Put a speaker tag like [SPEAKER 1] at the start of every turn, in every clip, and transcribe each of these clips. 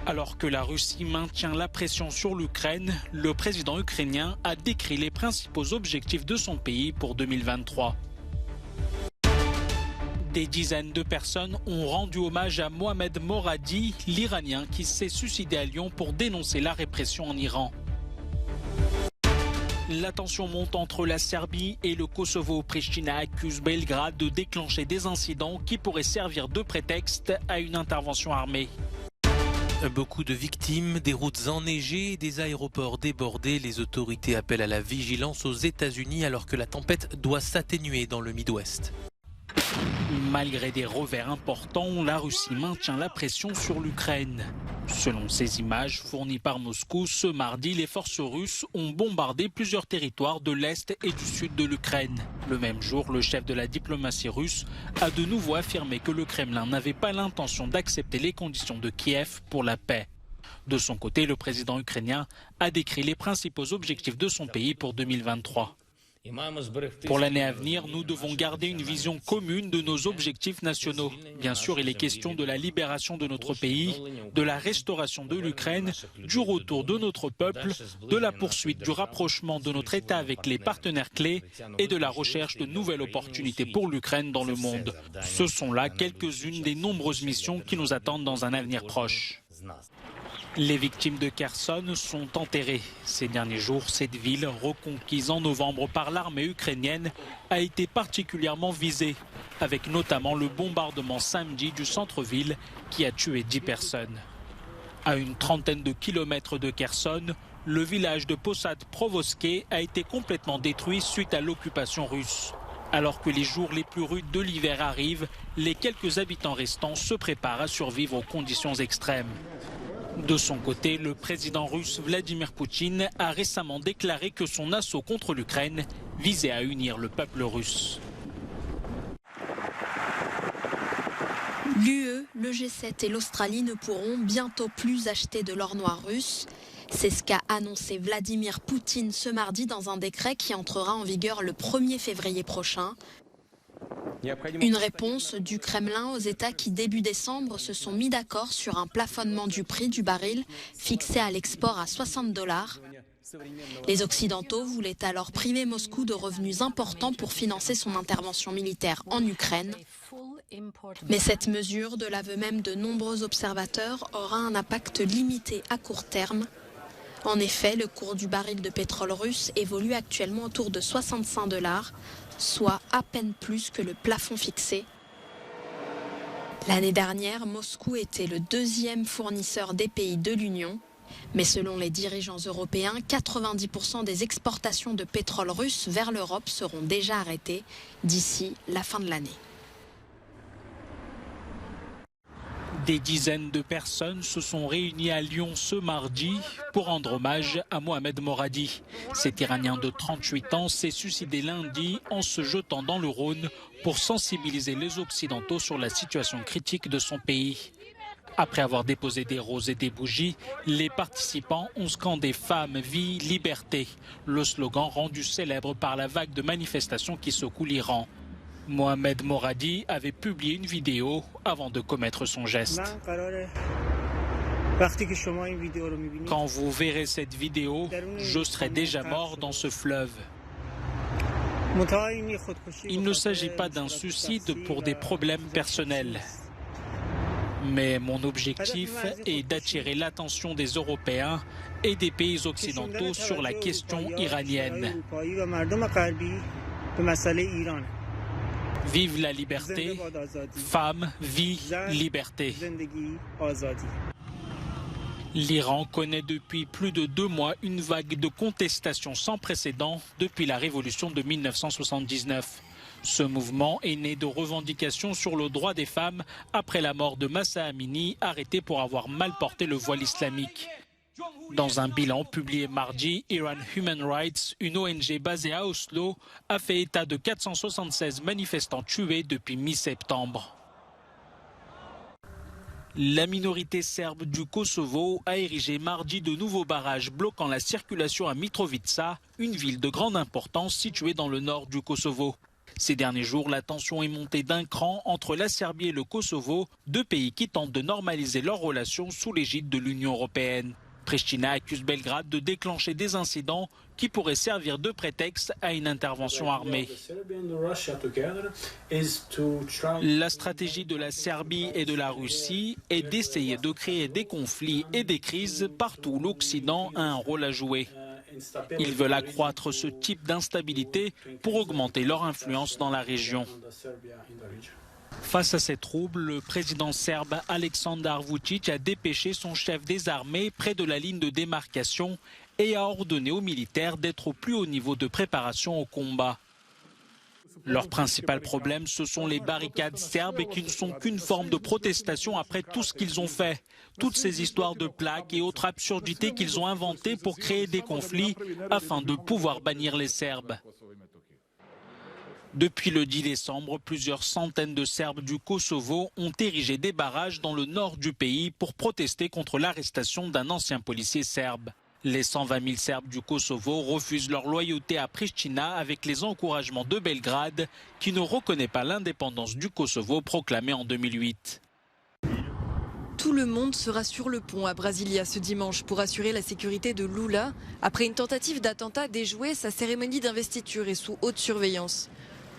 [SPEAKER 1] Alors que la Russie maintient la pression sur l'Ukraine, le président ukrainien a décrit les principaux objectifs de son pays pour 2023. Des dizaines de personnes ont rendu hommage à Mohamed Moradi, l'Iranien qui s'est suicidé à Lyon pour dénoncer la répression en Iran. La tension monte entre la Serbie et le Kosovo. Pristina accuse Belgrade de déclencher des incidents qui pourraient servir de prétexte à une intervention armée.
[SPEAKER 2] Beaucoup de victimes, des routes enneigées, des aéroports débordés. Les autorités appellent à la vigilance aux États-Unis alors que la tempête doit s'atténuer dans le Mid-Ouest.
[SPEAKER 1] Malgré des revers importants, la Russie maintient la pression sur l'Ukraine. Selon ces images fournies par Moscou, ce mardi, les forces russes ont bombardé plusieurs territoires de l'Est et du Sud de l'Ukraine. Le même jour, le chef de la diplomatie russe a de nouveau affirmé que le Kremlin n'avait pas l'intention d'accepter les conditions de Kiev pour la paix. De son côté, le président ukrainien a décrit les principaux objectifs de son pays pour 2023. Pour l'année à venir, nous devons garder une vision commune de nos objectifs nationaux. Bien sûr, il est question de la libération de notre pays, de la restauration de l'Ukraine, du retour de notre peuple, de la poursuite du rapprochement de notre État avec les partenaires clés et de la recherche de nouvelles opportunités pour l'Ukraine dans le monde. Ce sont là quelques-unes des nombreuses missions qui nous attendent dans un avenir proche. Les victimes de Kherson sont enterrées. Ces derniers jours, cette ville, reconquise en novembre par l'armée ukrainienne, a été particulièrement visée, avec notamment le bombardement samedi du centre-ville qui a tué 10 personnes. À une trentaine de kilomètres de Kherson, le village de Posad-Provoske a été complètement détruit suite à l'occupation russe. Alors que les jours les plus rudes de l'hiver arrivent, les quelques habitants restants se préparent à survivre aux conditions extrêmes. De son côté, le président russe Vladimir Poutine a récemment déclaré que son assaut contre l'Ukraine visait à unir le peuple russe.
[SPEAKER 3] L'UE, le G7 et l'Australie ne pourront bientôt plus acheter de l'or noir russe. C'est ce qu'a annoncé Vladimir Poutine ce mardi dans un décret qui entrera en vigueur le 1er février prochain. Une réponse du Kremlin aux États qui, début décembre, se sont mis d'accord sur un plafonnement du prix du baril fixé à l'export à $60. Les Occidentaux voulaient alors priver Moscou de revenus importants pour financer son intervention militaire en Ukraine. Mais cette mesure, de l'aveu même de nombreux observateurs, aura un impact limité à court terme. En effet, le cours du baril de pétrole russe évolue actuellement autour de $65, soit à peine plus que le plafond fixé. L'année dernière, Moscou était le deuxième fournisseur des pays de l'Union. Mais selon les dirigeants européens, 90% des exportations de pétrole russe vers l'Europe seront déjà arrêtées d'ici la fin de l'année.
[SPEAKER 1] Des dizaines de personnes se sont réunies à Lyon ce mardi pour rendre hommage à Mohamed Moradi. Cet Iranien de 38 ans s'est suicidé lundi en se jetant dans le Rhône pour sensibiliser les Occidentaux sur la situation critique de son pays. Après avoir déposé des roses et des bougies, les participants ont scandé « Femmes, vie, liberté », le slogan rendu célèbre par la vague de manifestations qui secoue l'Iran. Mohamed Moradi avait publié une vidéo avant de commettre son geste. Quand vous verrez cette vidéo, je serai déjà mort dans ce fleuve. Il ne s'agit pas d'un suicide pour des problèmes personnels. Mais mon objectif est d'attirer l'attention des Européens et des pays occidentaux sur la question iranienne. Vive la liberté, femmes, vie, liberté. L'Iran connaît depuis plus de 2 mois une vague de contestation sans précédent depuis la révolution de 1979. Ce mouvement est né de revendications sur le droit des femmes après la mort de Mahsa Amini, arrêté pour avoir mal porté le voile islamique. Dans un bilan publié mardi, Iran Human Rights, une ONG basée à Oslo, a fait état de 476 manifestants tués depuis mi-septembre. La minorité serbe du Kosovo a érigé mardi de nouveaux barrages bloquant la circulation à Mitrovica, une ville de grande importance située dans le nord du Kosovo. Ces derniers jours, la tension est montée d'un cran entre la Serbie et le Kosovo, deux pays qui tentent de normaliser leurs relations sous l'égide de l'Union européenne. Pristina accuse Belgrade de déclencher des incidents qui pourraient servir de prétexte à une intervention armée. La stratégie de la Serbie et de la Russie est d'essayer de créer des conflits et des crises partout où l'Occident a un rôle à jouer. Ils veulent accroître ce type d'instabilité pour augmenter leur influence dans la région. Face à ces troubles, le président serbe Aleksandar Vučić a dépêché son chef des armées près de la ligne de démarcation et a ordonné aux militaires d'être au plus haut niveau de préparation au combat. Leur principal problème, ce sont les barricades serbes qui ne sont qu'une forme de protestation après tout ce qu'ils ont fait. Toutes ces histoires de plaques et autres absurdités qu'ils ont inventées pour créer des conflits afin de pouvoir bannir les Serbes. Depuis le 10 décembre, plusieurs centaines de Serbes du Kosovo ont érigé des barrages dans le nord du pays pour protester contre l'arrestation d'un ancien policier serbe. Les 120 000 Serbes du Kosovo refusent leur loyauté à Pristina avec les encouragements de Belgrade qui ne reconnaît pas l'indépendance du Kosovo proclamée en 2008.
[SPEAKER 4] Tout le monde sera sur le pont à Brasilia ce dimanche pour assurer la sécurité de Lula. Après une tentative d'attentat déjouée, sa cérémonie d'investiture est sous haute surveillance.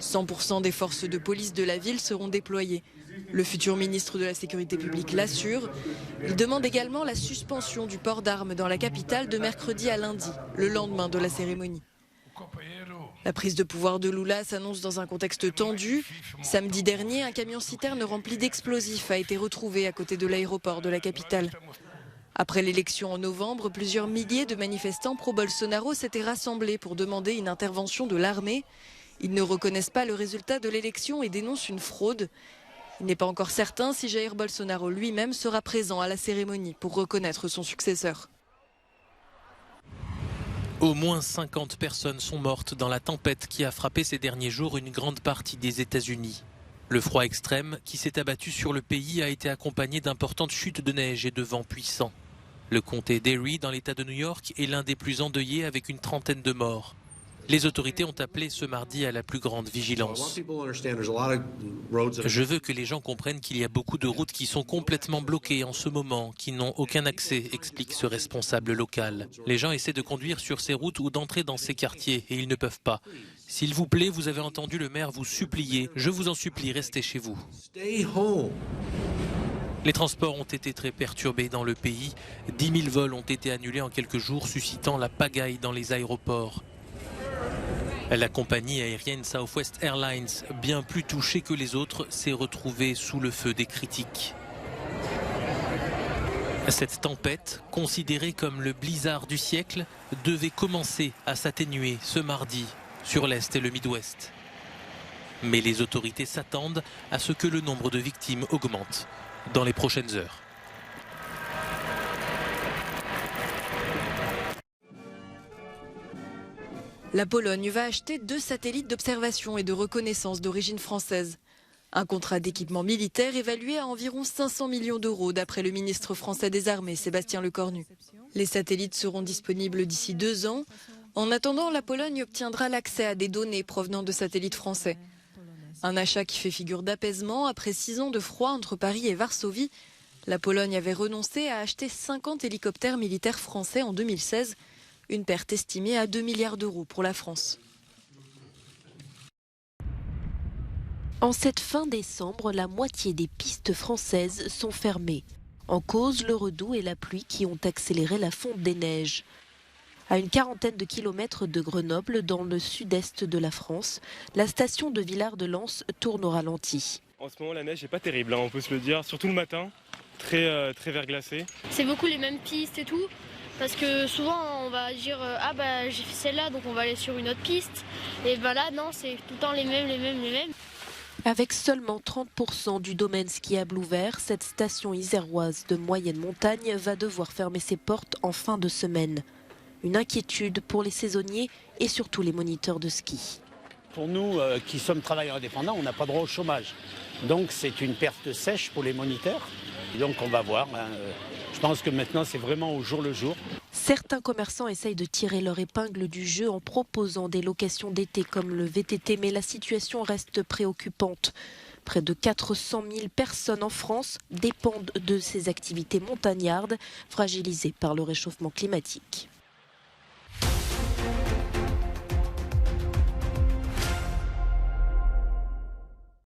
[SPEAKER 4] 100% des forces de police de la ville seront déployées. Le futur ministre de la Sécurité publique l'assure. Il demande également la suspension du port d'armes dans la capitale de mercredi à lundi, le lendemain de la cérémonie. La prise de pouvoir de Lula s'annonce dans un contexte tendu. Samedi dernier, un camion-citerne rempli d'explosifs a été retrouvé à côté de l'aéroport de la capitale. Après l'élection en novembre, plusieurs milliers de manifestants pro-Bolsonaro s'étaient rassemblés pour demander une intervention de l'armée. Ils ne reconnaissent pas le résultat de l'élection et dénoncent une fraude. Il n'est pas encore certain si Jair Bolsonaro lui-même sera présent à la cérémonie pour reconnaître son successeur.
[SPEAKER 2] Au moins 50 personnes sont mortes dans la tempête qui a frappé ces derniers jours une grande partie des États-Unis. Le froid extrême qui s'est abattu sur le pays a été accompagné d'importantes chutes de neige et de vents puissants. Le comté d'Erie dans l'État de New York est l'un des plus endeuillés avec une trentaine de morts. Les autorités ont appelé ce mardi à la plus grande vigilance. Je veux que les gens comprennent qu'il y a beaucoup de routes qui sont complètement bloquées en ce moment, qui n'ont aucun accès, explique ce responsable local. Les gens essaient de conduire sur ces routes ou d'entrer dans ces quartiers et ils ne peuvent pas. S'il vous plaît, vous avez entendu le maire vous supplier. Je vous en supplie, restez chez vous. Les transports ont été très perturbés dans le pays. 10 000 vols ont été annulés en quelques jours, suscitant la pagaille dans les aéroports. La compagnie aérienne Southwest Airlines, bien plus touchée que les autres, s'est retrouvée sous le feu des critiques. Cette tempête, considérée comme le blizzard du siècle, devait commencer à s'atténuer ce mardi sur l'Est et le Midwest. Mais les autorités s'attendent à ce que le nombre de victimes augmente dans les prochaines heures.
[SPEAKER 4] La Pologne va acheter 2 satellites d'observation et de reconnaissance d'origine française. Un contrat d'équipement militaire évalué à environ 500 millions d'euros d'après le ministre français des Armées, Sébastien Lecornu. Les satellites seront disponibles d'ici 2 ans. En attendant, la Pologne obtiendra l'accès à des données provenant de satellites français. Un achat qui fait figure d'apaisement après 6 ans de froid entre Paris et Varsovie. La Pologne avait renoncé à acheter 50 hélicoptères militaires français en 2016. Une perte estimée à 2 milliards d'euros pour la France.
[SPEAKER 5] En cette fin décembre, la moitié des pistes françaises sont fermées. En cause, le redout et la pluie qui ont accéléré la fonte des neiges. À une quarantaine de kilomètres de Grenoble, dans le sud-est de la France, la station de Villard-de-Lans tourne au ralenti.
[SPEAKER 6] En ce moment, la neige n'est pas terrible, on peut se le dire, surtout le matin, très verglacé.
[SPEAKER 7] C'est beaucoup les mêmes pistes et tout. Parce que souvent on va dire ah bah j'ai fait celle-là donc on va aller sur une autre piste et ben là non c'est tout le temps les mêmes.
[SPEAKER 5] Avec seulement 30% du domaine skiable ouvert, cette station iséroise de moyenne montagne va devoir fermer ses portes en fin de semaine. Une inquiétude pour les saisonniers et surtout les moniteurs de ski.
[SPEAKER 8] Pour nous qui sommes travailleurs indépendants, on n'a pas droit au chômage. Donc c'est une perte sèche pour les moniteurs. Et donc on va voir. Je pense que maintenant c'est vraiment au jour le jour.
[SPEAKER 5] Certains commerçants essayent de tirer leur épingle du jeu en proposant des locations d'été comme le VTT, mais la situation reste préoccupante. Près de 400 000 personnes en France dépendent de ces activités montagnardes, fragilisées par le réchauffement climatique.